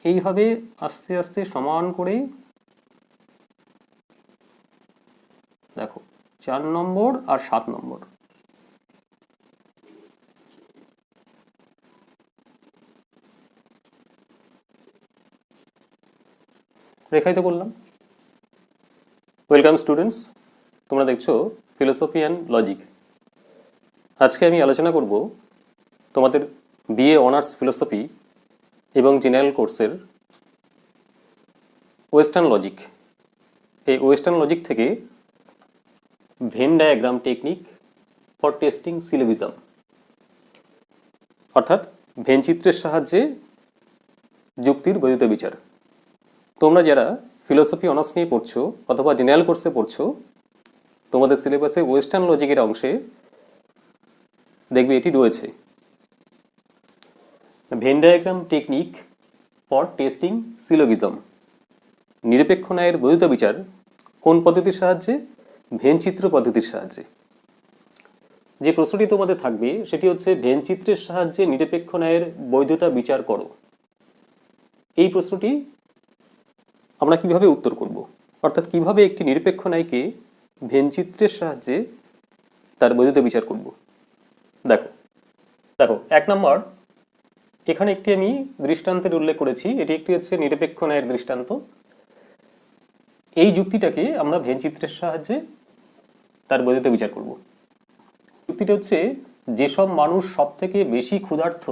এইভাবে আস্তে আস্তে সমান করে দেখো 4 নম্বর আর 7 নম্বর রেখায়িত করলাম। ওয়েলকাম স্টুডেন্টস, তোমরা দেখছো ফিলোসফি অ্যান্ড লজিক। আজকে আমি আলোচনা করব তোমাদের বিএ অনার্স ফিলোসফি এবং জেনারেল কোর্সের ওয়েস্টার্ন লজিক। এই ওয়েস্টার্ন লজিক থেকে Venn diagram technique for testing syllogism, অর্থাৎ ভেন চিত্রের সাহায্যে যুক্তির বৈধতা বিচার। তোমরা যারা ফিলোসফি অনার্স নিয়ে পড়ছো অথবা জেনারেল কোর্সে পড়ছো, তোমাদের সিলেবাসে ওয়েস্টার্ন লজিকের অংশে দেখবে এটি রয়েছে, Venn diagram technique for testing syllogism. নিরপেক্ষ ন্যায়ের বৈধতা বিচার কোন পদ্ধতির সাহায্যে? ভেন চিত্র পদ্ধতির সাহায্যে। যে প্রশ্নটি তোমাদের থাকবে সেটি হচ্ছে, ভেন চিত্রের সাহায্যে নিরপেক্ষ ন্যায়ের বৈধতা বিচার করো। এই প্রশ্নটি আমরা কিভাবে উত্তর করব, অর্থাৎ কিভাবে একটি নিরপেক্ষ ন্যায়কে ভেন চিত্রের সাহায্যে তার বৈধতা বিচার করব। দেখো দেখো 1 নম্বর, এখানে একটি আমি দৃষ্টান্তের উল্লেখ করেছি। এটি একটি হচ্ছে নিরপেক্ষ ন্যায়ের দৃষ্টান্ত। এই যুক্তিটাকে আমরা ভেন চিত্রের সাহায্যে তার বৈধতা বিচার করব। যুক্তিটা হচ্ছে, যেসব মানুষ সব থেকে বেশি ক্ষুধার্ত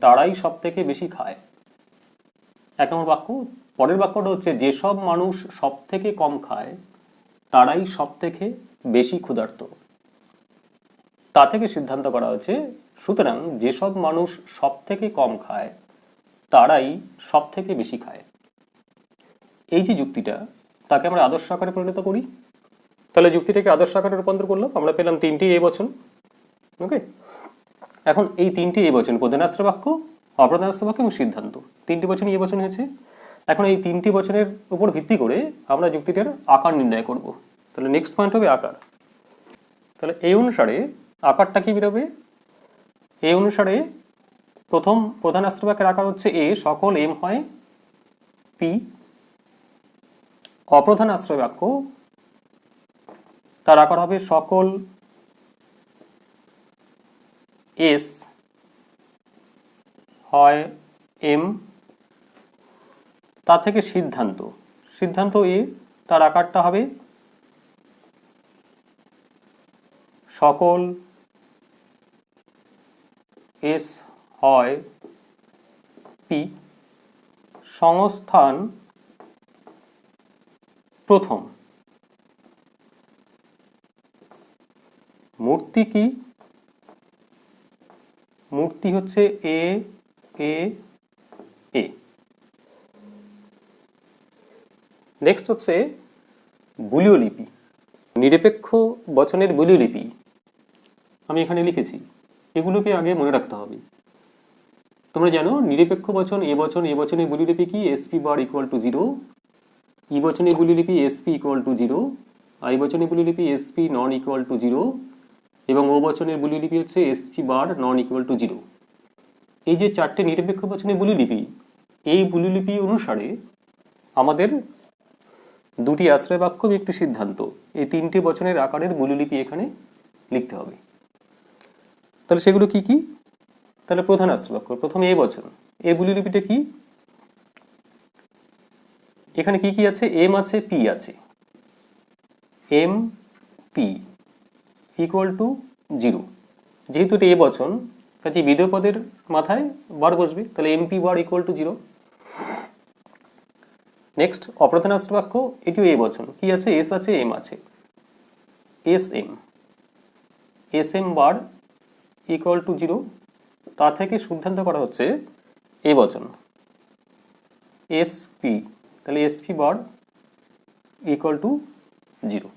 তারাই সব থেকে বেশি খায়। 1 নম্বর বাক্য। পরের বাক্যটা হচ্ছে, যেসব মানুষ সব থেকে কম খায় তারাই সব থেকে বেশি ক্ষুধার্ত। তা থেকে সিদ্ধান্ত করা হচ্ছে, সুতরাং যেসব মানুষ সব থেকে কম খায় তারাই সব থেকে বেশি খায়। এই যে যুক্তিটা, তাকে আমরা আদর্শ আকারে পরিণত করি। তাহলে যুক্তিটাকে আদর্শ আকারে রূপান্তর করলাম, আমরা পেলাম 3টি এ বচন। ওকে, এখন এই 3টি এ বচন, প্রধানাশ্র বাক্য, অপ্রধানাশ্র বাক্য এবং সিদ্ধান্ত, 3টি বচন এ বচন হয়েছে। এখন এই 3টি বচনের উপর ভিত্তি করে আমরা যুক্তিটার আকার নির্ণয় করব। তাহলে নেক্সট পয়েন্ট হবে আকার। তাহলে এই অনুসারে আকারটা কি বেরোবে? এই অনুসারে প্রথম প্রধানাশ্র বাক্যের আকার হচ্ছে এ, সকল এম হয় পি। অপ্রধান আশ্রয় বাক্য, তার আকার হবে সকল এস হয় এম। তা থেকে সিদ্ধান্ত, সিদ্ধান্ত এ, তার আকারটা হবে সকল এস হয় পি। সংস্থান প্রথম। মূর্তি কি? মূর্তি হচ্ছে এ এ এ। নেক্সট হচ্ছে বুলীয় লিপি। নিরপেক্ষ বচনের বুলীয় লিপি আমি এখানে লিখেছি, এগুলোকে আগে মনে রাখতে হবে। তোমরা জানো নিরপেক্ষ বচন এ বচন, এ বচনের বুলীয় লিপি কি? SP bar equal to 0। ই বচনের বুলীয় লিপি এসপি ইকুয়াল টু 0। আই বচনের বুলীয় লিপি এসপি নন ইকুয়াল টু 0 এবং ও বচনের বুলীয় লিপি হচ্ছে SP bar non equal to 0। এই যে 4টে নিরপেক্ষ বচনের বুলীয় লিপি, এই বুলীয় লিপি অনুসারে আমাদের 2টি আশ্রয় বাক্য এবং একটি সিদ্ধান্ত, এই 3টে বচনের আকারের বুলীয় লিপি এখানে লিখতে হবে। তাহলে সেগুলো কি কি? তাহলে প্রধান আশ্রয় বাক্য, প্রথমে এ বচন, এর বুলীয় লিপিটা কি? এখানে কি কি আছে? এম আছে, পি আছে। M P equal to 0। যেহেতু এটা এ বচন, কাজে বিধেয় পদের মাথায় বার বসবে, তাহলে MP bar equal to 0। Next অপ্রধান আশ্রয় বাক্য, এটিও এ বচন, কি আছে? এস আছে, এম আছে। S M, S M bar equal to 0। তা থেকে সিদ্ধান্ত করা হচ্ছে এ বচন এস পি, তাহলে S P bar equal to 0।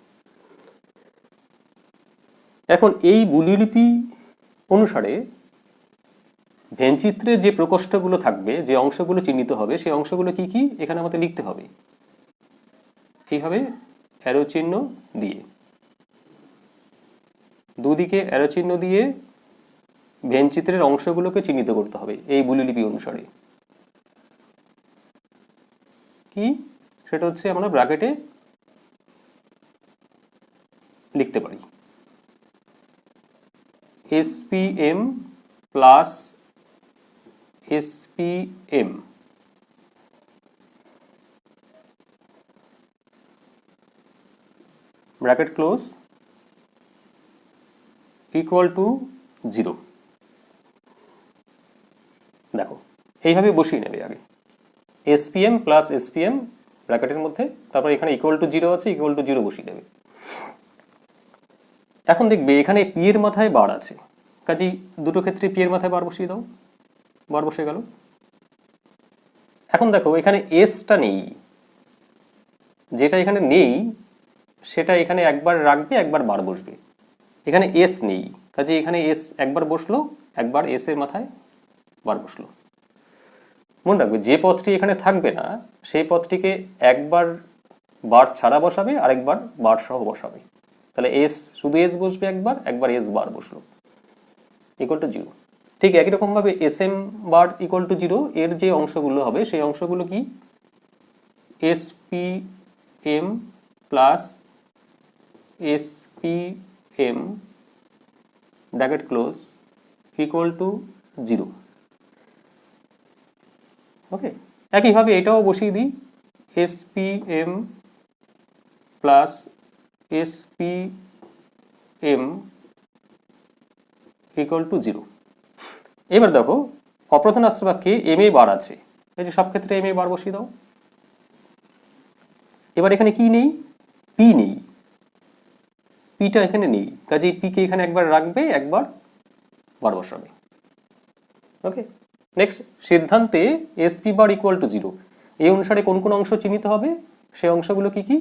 এখন এই বুলীয় লিপি অনুসারে ভেনচিত্রে যে প্রকোষ্ঠগুলো থাকবে, যে অংশগুলো চিহ্নিত হবে, সেই অংশগুলো কি কি এখানে আমাদের লিখতে হবে। এইভাবে অ্যারো চিহ্ন দিয়ে, দুদিকে অ্যারো চিহ্ন দিয়ে ভেনচিত্রের অংশগুলোকে চিহ্নিত করতে হবে এই বুলীয় লিপি অনুসারে। কি, সেটা হচ্ছে আমরা ব্র্যাকেটে লিখতে পারি SPM plus SPM bracket close equal to 0। দেখো এইভাবে বসিয়ে নেবে আগে SPM প্লাস SPM ব্র্যাকেটের মধ্যে, তারপর এখানে ইকুয়াল টু 0 আছে, ইকুয়াল টু 0 বসিয়ে নেবে। এখন দেখবে এখানে পি এর মাথায় বার আছে, কাজেই দুটো ক্ষেত্রে পি এর মাথায় বার বসিয়ে দাও, বার বসে গেল। এখন দেখো এখানে এসটা নেই, যেটা এখানে নেই সেটা এখানে একবার রাখবে, একবার বার বসবে। এখানে এস নেই, কাজে এখানে এস একবার বসলো, একবার এস এর মাথায় বার বসলো। মনে রাখবে যে পদটি এখানে থাকবে না সেই পদটিকে একবার বার ছাড়া বসাবে, আরেকবার বার সহ বসাবে। তাহলে এস শুধু এস বসবে একবার, একবার এস বার বসলো, ইকুয়াল টু 0। ঠিক একই রকমভাবে S M bar equal to 0 এর যে অংশগুলো হবে সেই অংশগুলো কি, SPM plus SPM bracket close equal to 0। Okay, একইভাবে এটাও বসিয়ে দিই SPM plus SPM equal to 0। এবার দেখো অপ্রধান আশ্রয় বাক্যে এম এ বার আছে, এই যে সব ক্ষেত্রে এম এ বার বসিয়ে দাও। এবার এখানে কি নেই, পি নেই, পিটা এখানে নেই, কাজেই পিকে এখানে একবার রাখবে, একবার বার বসাবে। ওকে, নেক্সট সিদ্ধান্তে এসপি বার ইকুয়াল টু 0 এই অনুসারে কোন কোন অংশ চিহ্নিত হবে, সেই অংশগুলো কি কি,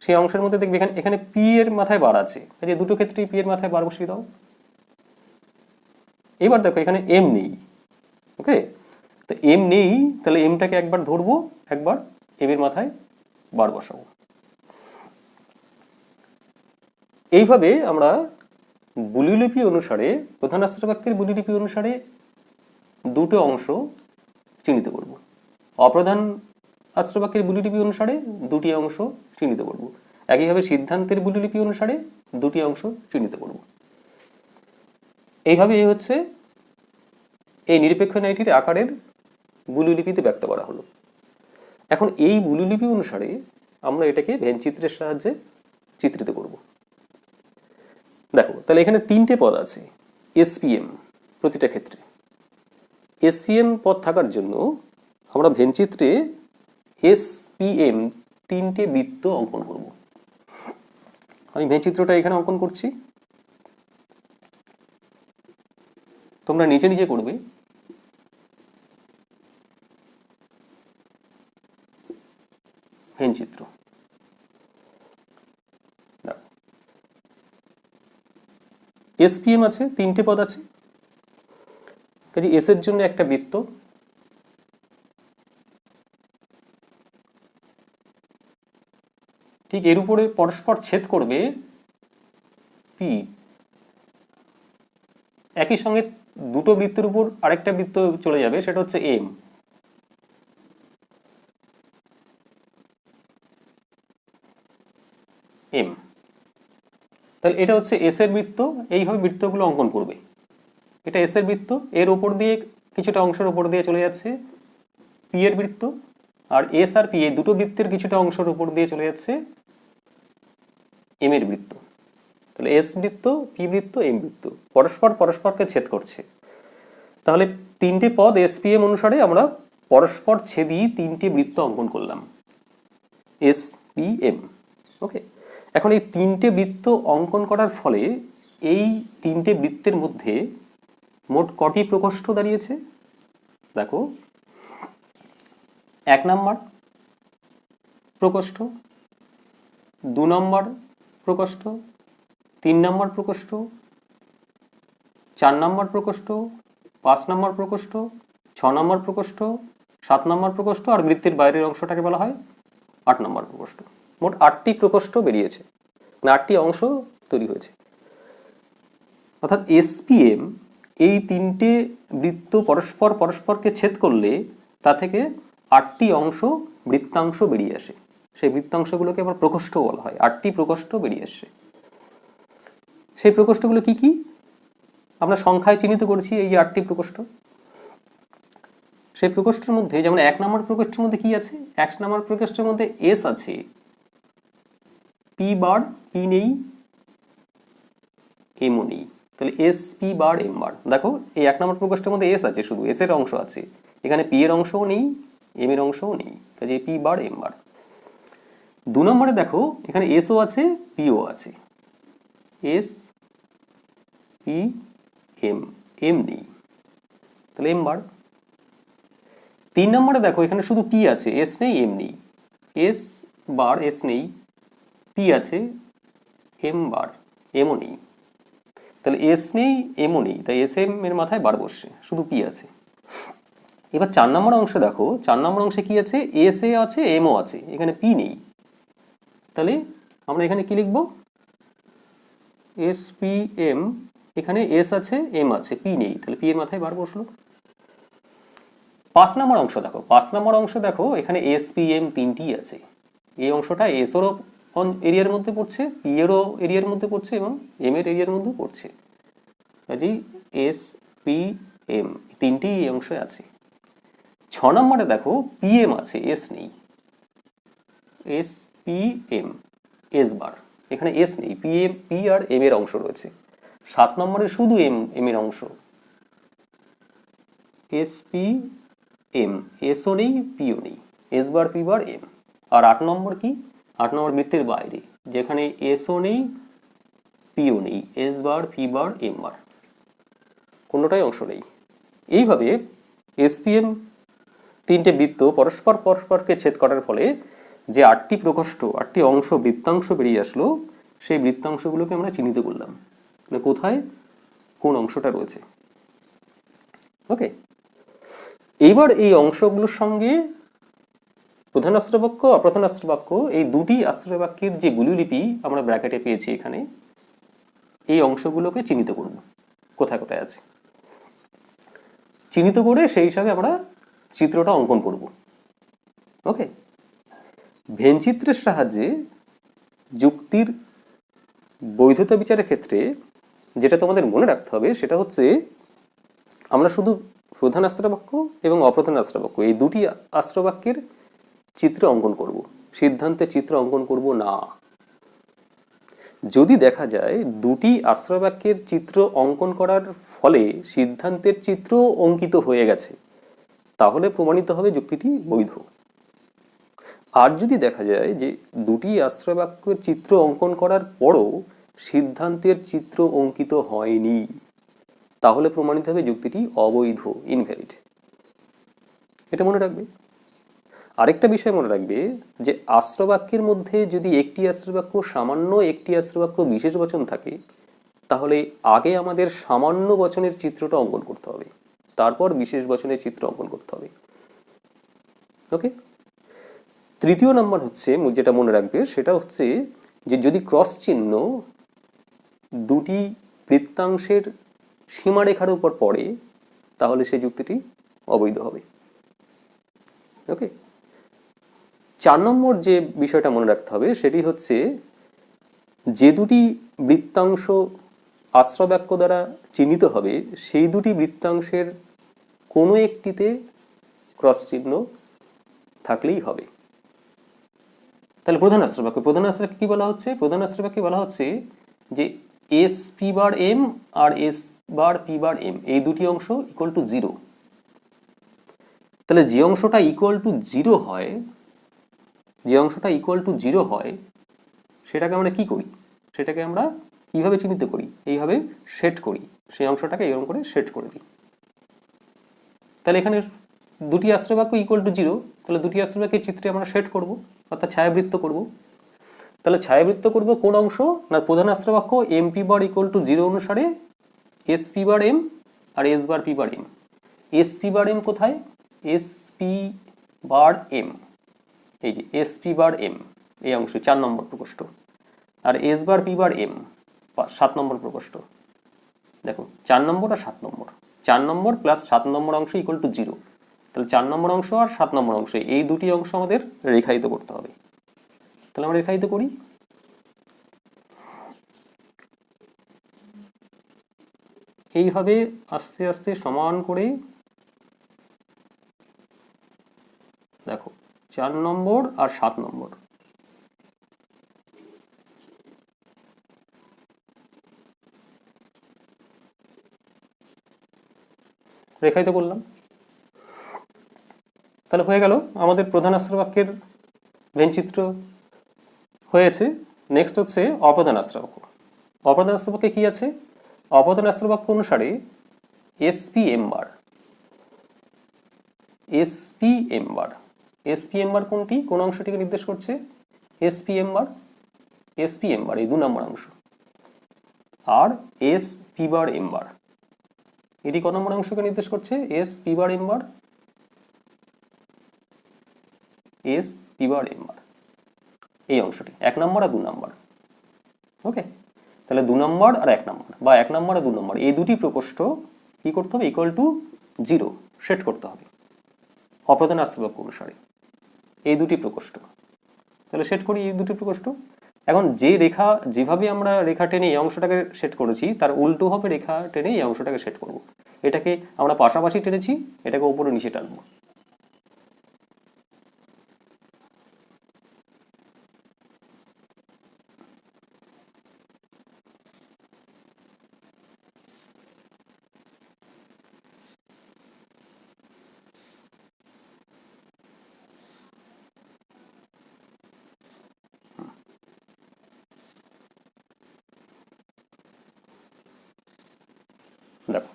সেই অংশের মধ্যে দেখবে এখানে পি এর মাথায় বার আছে, এই যে দুটো ক্ষেত্রেই পি এর মাথায় বার বসিয়ে দাও। এবার দেখো এখানে এম নেই। ওকে, তো এম নেই, তাহলে এমটাকে একবার ধরবো, একবার এম এর মাথায় বার বসাবো। এইভাবে আমরা বুলিলিপি অনুসারে, প্রধান আশ্রয় বাক্যের বুলিলিপি অনুসারে দুটো অংশ চিহ্নিত করব, অপ্রধান আশ্রয় বাক্যের বুলিলিপি অনুসারে দুটি অংশ চিহ্নিত করব, একইভাবে সিদ্ধান্তের বুলিলিপি অনুসারে দুটি অংশ চিহ্নিত করব। এইভাবে হচ্ছে এই নিরপেক্ষ ন্যায়টির আকারের বুলিলিপিতে ব্যক্ত করা হলো। এখন এই বুলিলিপি অনুসারে আমরা এটাকে ভেন চিত্রের সাহায্যে চিত্রিত করব। দেখো তাহলে এখানে তিনটে পদ আছে SPM প্রতিটা ক্ষেত্রে। SPM পদ থাকার জন্য আমরা ভেন চিত্রে SPM তিনটে বৃত্ত অঙ্কন করব। আমি ভেন চিত্রটা এখানে অঙ্কন করছি, তোমরা নিচে নিচে করবে। ভেন চিত্র SPM আছে, তিনটে পদ আছে, কাজে এস এর জন্য একটা বৃত্ত, ঠিক এর উপরে পরস্পর ছেদ করবে পি। একই সঙ্গে দুটো বৃত্তের উপর আরেকটা বৃত্ত চলে যাবে, সেটা হচ্ছে এম। এম তাহলে এটা হচ্ছে এস এর বৃত্ত, এইভাবে বৃত্তগুলো অঙ্কন করবে। এটা এস এর বৃত্ত, এর উপর দিয়ে কিছুটা অংশের উপর দিয়ে চলে যাচ্ছে পি এর বৃত্ত, আর এস আর পি এই দুটো বৃত্তের কিছুটা অংশের উপর দিয়ে চলে যাচ্ছে এম এর বৃত্ত। তাহলে এস বৃত্ত, পি বৃত্ত, এম বৃত্ত পরস্পরকে ছেদ করছে। তাহলে তিনটে পদ SPM অনুসারে আমরা পরস্পর ছেদি তিনটে বৃত্ত অঙ্কন করলাম SPM। ওকে, এখন এই তিনটে বৃত্ত অঙ্কন করার ফলে এই তিনটে বৃত্তের মধ্যে মোট কটি প্রকোষ্ঠ দাঁড়িয়েছে? দেখো 1 নম্বর প্রকোষ্ঠ, 2 নম্বর প্রকোষ্ঠ, 3 নম্বর প্রকোষ্ঠ, 4 নম্বর প্রকোষ্ঠ, 5 নম্বর প্রকোষ্ঠ, 6 নম্বর প্রকোষ্ঠ, 7 নম্বর প্রকোষ্ঠ, আর বৃত্তের বাইরের অংশটাকে বলা হয় 8 নম্বর প্রকোষ্ঠ। মোট 8টি প্রকোষ্ঠ বেরিয়েছে, 8টি অংশ তৈরি হয়েছে। অর্থাৎ SPM এই তিনটে বৃত্ত পরস্পরকে ছেদ করলে তা থেকে 8টি অংশ বৃত্তাংশ বেরিয়ে আসে। সেই বৃত্তাংশগুলোকে আবার প্রকোষ্ঠ বলা হয়। 8টি প্রকোষ্ঠ বেরিয়ে আসে। সেই প্রকোষ্ঠগুলো কি কি আমরা সংখ্যায় চিহ্নিত করেছি, এই যে 8টি প্রকোষ্ঠ। সেই প্রকোষ্ঠের মধ্যে যেমন 1 নম্বর প্রকোষ্ঠের মধ্যে কি আছে, 1 নম্বর প্রকোষ্ঠের মধ্যে এস আছে, পি বার পি নেই, এমও নেই। তাহলে এস পি বার এম বার। দেখো এই 1 নম্বর প্রকোষ্ঠের মধ্যে এস আছে, শুধু এস এর অংশ আছে, এখানে পি এর অংশও নেই, এম এর অংশও নেই, কাজে পি বার এম বার। 2 নম্বরে দেখো এখানে এসও আছে, পিও আছে, এস পি এম, এম নেই, তাহলে এম বার। 3 নম্বরে দেখো এখানে শুধু পি আছে, এস নেই, এম নেই, এস বার এস নেই, পি আছে, এম বার এমও নেই, তাহলে এস নেই এমও নেই, তাই এস এম এর মাথায় বার বসছে, শুধু পি আছে। এবার 4 নম্বর অংশে দেখো, 4 নম্বর অংশে কি আছে, এস এ আছে, এমও আছে, এখানে পি নেই, তাহলে আমরা এখানে কি লিখবো, এস পি এম, এখানে এস আছে, এম আছে, পি নেই, তাহলে পি এর মাথায় বার বসলো। 5 নম্বর অংশ দেখো, 5 নম্বর অংশ দেখো এখানে এস পি এম তিনটি আছে, এই অংশটা এস এরও এরিয়ার মধ্যে পড়ছে, পি এরও এরিয়ার মধ্যে পড়ছে এবং এম এর এরিয়ার মধ্যে পড়ছে, কাজেই এস পি এম তিনটি এই অংশে আছে। 6 নম্বরে দেখো পি এম আছে, এস নেই, S P M, S bar, এখানে এস নেই, পি এম, পি আর এম এর অংশ রয়েছে। 7 নম্বরে শুধু এম, এম এর অংশ, এস পি এম, এসও নেই, পিও নেই, S bar P bar M. আর 8 নম্বর কি, 8 নম্বর বৃত্তের বাইরে, যেখানে এসও নেই, পিও নেই, S bar P bar M bar, কোনোটাই অংশ নেই। এইভাবে এসপিএম তিনটে বৃত্ত পরস্পর পরস্পরকে ছেদ করার ফলে যে 8টি প্রকোষ্ঠ, 8টি অংশ, বৃত্তাংশ বেরিয়ে আসলো, সেই বৃত্তাংশগুলোকে আমরা চিহ্নিত করলাম, মানে কোথায় কোন অংশটা রয়েছে। ওকে, এইবার এই অংশগুলোর সঙ্গে প্রধান আশ্রয়বাক্য, অপ্রধান আশ্রয়বাক্য, এই দুটি আশ্রয়বাক্যের যে গুলিলিপি আমরা ব্র্যাকেটে পেয়েছি এখানে, এই অংশগুলোকে চিহ্নিত করব কোথায় কোথায় আছে, চিহ্নিত করে সেই হিসাবে আমরা চিত্রটা অঙ্কন করব। ওকে, ভেনচিত্রের সাহায্যে যুক্তির বৈধতা বিচারের ক্ষেত্রে যেটা তোমাদের মনে রাখতে হবে সেটা হচ্ছে, আমরা শুধু প্রধান আশ্রয়বাক্য এবং অপ্রধান আশ্রয়বাক্য এই দুটি আশ্রয়বাক্যের চিত্র অঙ্কন করব, সিদ্ধান্তের চিত্র অঙ্কন করব না। যদি দেখা যায় দুটি আশ্রয়বাক্যের চিত্র অঙ্কন করার ফলে সিদ্ধান্তের চিত্র অঙ্কিত হয়ে গেছে, তাহলে প্রমাণিত হবে যুক্তিটি বৈধ। আর যদি দেখা যায় যে দুটি আশ্রয়বাক্যের চিত্র অঙ্কন করার পরও সিদ্ধান্তের চিত্র অঙ্কিত হয়নি, তাহলে প্রমাণিত হবে যুক্তিটি অবৈধ, ইনভ্যালিড। এটা মনে রাখবে। আরেকটা বিষয় মনে রাখবে যে আশ্রয়বাক্যের মধ্যে যদি একটি আশ্রয়বাক্য সামান্য, একটি আশ্রয়বাক্য বিশেষ বচন থাকে, তাহলে আগে আমাদের সামান্য বচনের চিত্রটা অঙ্কন করতে হবে, তারপর বিশেষ বচনের চিত্র অঙ্কন করতে হবে। ওকে, তৃতীয় নাম্বার হচ্ছে যেটা মনে রাখবে সেটা হচ্ছে যে যদি ক্রস চিহ্ন দুটি বৃত্তাংশের সীমারেখার উপর পড়ে, তাহলে সেই যুক্তিটি অবৈধ হবে। ওকে, 4 নম্বর যে বিষয়টা মনে রাখতে হবে সেটি হচ্ছে, যে দুটি বৃত্তাংশ আশ্রয়বাক্য দ্বারা চিহ্নিত হবে সেই দুটি বৃত্তাংশের কোনো একটিতে ক্রস চিহ্ন থাকলেই হবে। তাহলে প্রধান আশ্রয়বাক্য, প্রধান আশ্রয়বাক্য কি বলা হচ্ছে, প্রধান আশ্রয়বাক্যে বলা হচ্ছে যে এস পি বার এম আর S bar P bar M এই দুটি অংশ ইকুয়াল টু 0। তাহলে যে অংশটা ইকুয়াল টু 0 হয়, যে অংশটা ইকুয়াল টু 0 হয় সেটাকে আমরা কি করি, সেটাকে আমরা কিভাবে চিহ্নিত করি, এইভাবে সেট করি, সেই অংশটাকে এরকম করে সেট করে দিই। তাহলে এখানে দুটি আশ্রয়বাক্য ইকুয়াল টু 0, তাহলে দুটি আশ্রয়বাক্যের চিত্রে আমরা সেট করব, অর্থাৎ ছায়াবৃত্ত করব। তাহলে ছায়াবৃত্ত করব কোন অংশ না, প্রধান আশ্রয়বাক্য M P bar equal to 0 অনুসারে এস পি বার এম আর S bar P bar M. S P bar M কোথায়, এস পি বার এম, এই যে এস পি বার এম এই অংশ 4 নম্বর প্রকোষ্ঠ, আর S bar P bar M 7 number প্রকোষ্ঠ। দেখো 4 নম্বর আর 7 নম্বর, 4 নম্বর প্লাস 7 নম্বর অংশ ইকুয়াল টু 0, তাহলে 4 নম্বর অংশ আর 7 নম্বর অংশ এই দুটি অংশ আমাদের রেখায়িত করতে হবে। তাহলে আমরা রেখায়িত করি। এইভাবে আস্তে আস্তে সমান করে দেখো 4 নম্বর আর 7 নম্বর রেখায়িত করলাম। তাহলে হয়ে গেল আমাদের প্রধান আশ্রয় বাক্যের ভেনচিত্র হয়েছে। নেক্সট হচ্ছে অপ্রধান আশ্রয় বাক্য। অপ্রধান আশ্রয় বাক্যে কি আছে? অপ্রধান আশ্রয় বাক্য অনুসারে এসপিএম বার কোনটি, কোন অংশটিকে নির্দেশ করছে? এসপিএম বার এই 2 নম্বর অংশ। আর এস পি বার এম বার এটি কত নম্বর অংশকে নির্দেশ করছে? S P bar M bar এই অংশটি 1 নম্বর আর 2 নম্বর। ওকে, তাহলে 2 নম্বর আর 1 নম্বর বা 1 নম্বর আর 2 নম্বর এই দুটি প্রকোষ্ঠ কি করতে হবে? ইকুয়াল টু 0 সেট করতে হবে অপ্রধান আশ্রয় বাক্য অনুসারে এই দুটি প্রকোষ্ঠ। তাহলে সেট করি এই দুটি প্রকোষ্ঠ। এখন যে রেখা যেভাবে আমরা রেখা টেনে এই অংশটাকে সেট করেছি তার উল্টো ভাবে রেখা টেনে এই অংশটাকে সেট করব। এটাকে আমরা পাশাপাশি টেনেছি, এটাকে উপরে নিচে টানবো। দেখো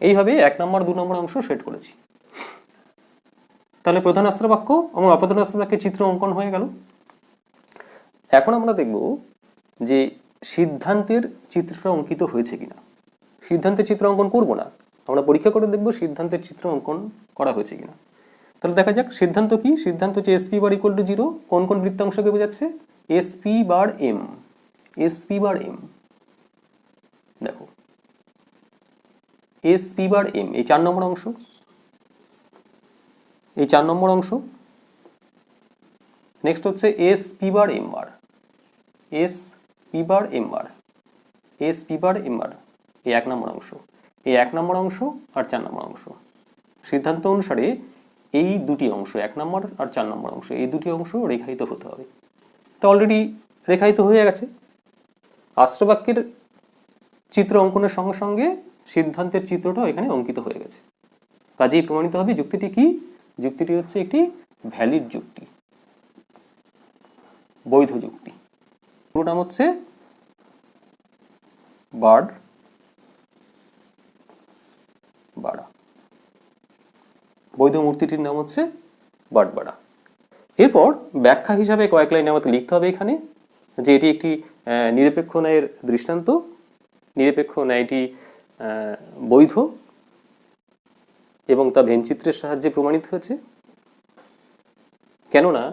এইভাবে 1 নম্বর 2 নম্বর অংশ সেট করেছি। তাহলে প্রধান আশ্রয় বাক্য এবং অপ্রধান আশ্রয় বাক্যের চিত্র অঙ্কন হয়ে গেল। এখন আমরা দেখব যে সিদ্ধান্তের চিত্রটা অঙ্কিত হয়েছে কিনা। সিদ্ধান্তের চিত্র অঙ্কন করব না, আমরা পরীক্ষা করে দেখব সিদ্ধান্তের চিত্র অঙ্কন করা হয়েছে কিনা। তাহলে দেখা যাক সিদ্ধান্ত কি। সিদ্ধান্ত হচ্ছে এসপি বার ইকুয়াল টু 0। কোন কোন বৃত্তাংশকে বোঝাচ্ছে? SP bar M. দেখো এসপি বার এম এই 4 নম্বর অংশ, নেক্সট হচ্ছে এসপি বার এম বার এই 1 নম্বর অংশ, এই 1 নম্বর অংশ আর 4 নম্বর অংশ। সিদ্ধান্ত অনুসারে এই দুটি অংশ 1 নম্বর আর 4 নম্বর অংশ এই দুটি অংশ রেখায়িত হতে হবে। তো অলরেডি রেখায়িত হয়ে গেছে। আশ্রয় বাক্যের চিত্র অঙ্কনের সঙ্গে সঙ্গে সিদ্ধান্তের চিত্রটাও এখানে অঙ্কিত হয়ে গেছে। কাজেই প্রমাণিত হবে যুক্তিটি কি? যুক্তিটি হচ্ছে একটি ভ্যালিড যুক্তি, বৈধ যুক্তি। পুরো নাম হচ্ছে বার্ড-বাড়া। বৈধ মূর্তিটির নাম হচ্ছে বার্ড-বাড়া। এরপর ব্যাখ্যা হিসাবে কয়েক লাইন আমাকে লিখতে হবে এখানে যে এটি একটি নিরপেক্ষ ন্যায়ের দৃষ্টান্ত, নিরপেক্ষ ন্যায়টি বৈধ এবং তা ভেনচিত্রের সাহায্যে প্রমাণিত হয়েছে। কেননা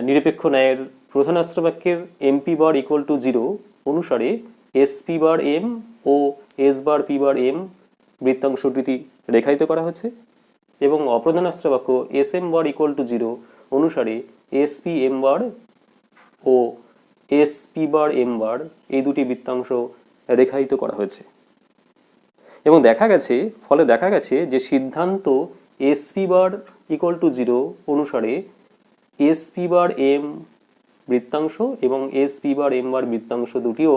নিরপেক্ষ ন্যায়ের প্রধান আশ্রয় বাক্যের এমপি বার ইকুয়াল টু 0 অনুসারে এসপি বার এম ও S bar P bar M বৃত্তাংশ দুটি রেখায়িত করা হয়েছে এবং অপ্রধান আশ্রয় বাক্য S M bar equal to 0 অনুসারে এসপি এম বার ও এসপি বার এম বার এই দুটি বৃত্তাংশ রেখায়িত করা হয়েছে। এবং ফলে দেখা গেছে যে সিদ্ধান্ত এসপি বার ইকুয়াল টু 0 অনুসারে এসপি বার এম বৃত্তাংশ এবং এসপি বার এম বার বৃত্তাংশ দুটিও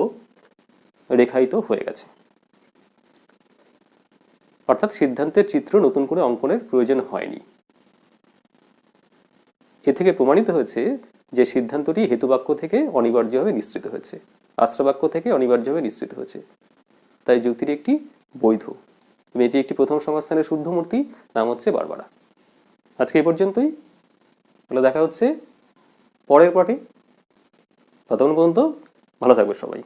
রেখায়িত হয়ে গেছে। অর্থাৎ সিদ্ধান্তের চিত্র নতুন করে অঙ্কনের প্রয়োজন হয়নি। এ থেকে প্রমাণিত হয়েছে যে সিদ্ধান্তটি হেতুবাক্য থেকে অনিবার্যভাবে নিঃসৃত হয়েছে, আশ্রয় বাক্য থেকে অনিবার্যভাবে নিঃসৃত হয়েছে। তাই যুক্তিটি একটি বৈধ। এটি একটি প্রথম সংস্থানের শুদ্ধ মূর্তি, নাম হচ্ছে বারবারা। আজকে এই পর্যন্তই। দেখা হচ্ছে পরের পাঠে। ততক্ষণ পর্যন্ত ভালো থাকবে সবাই।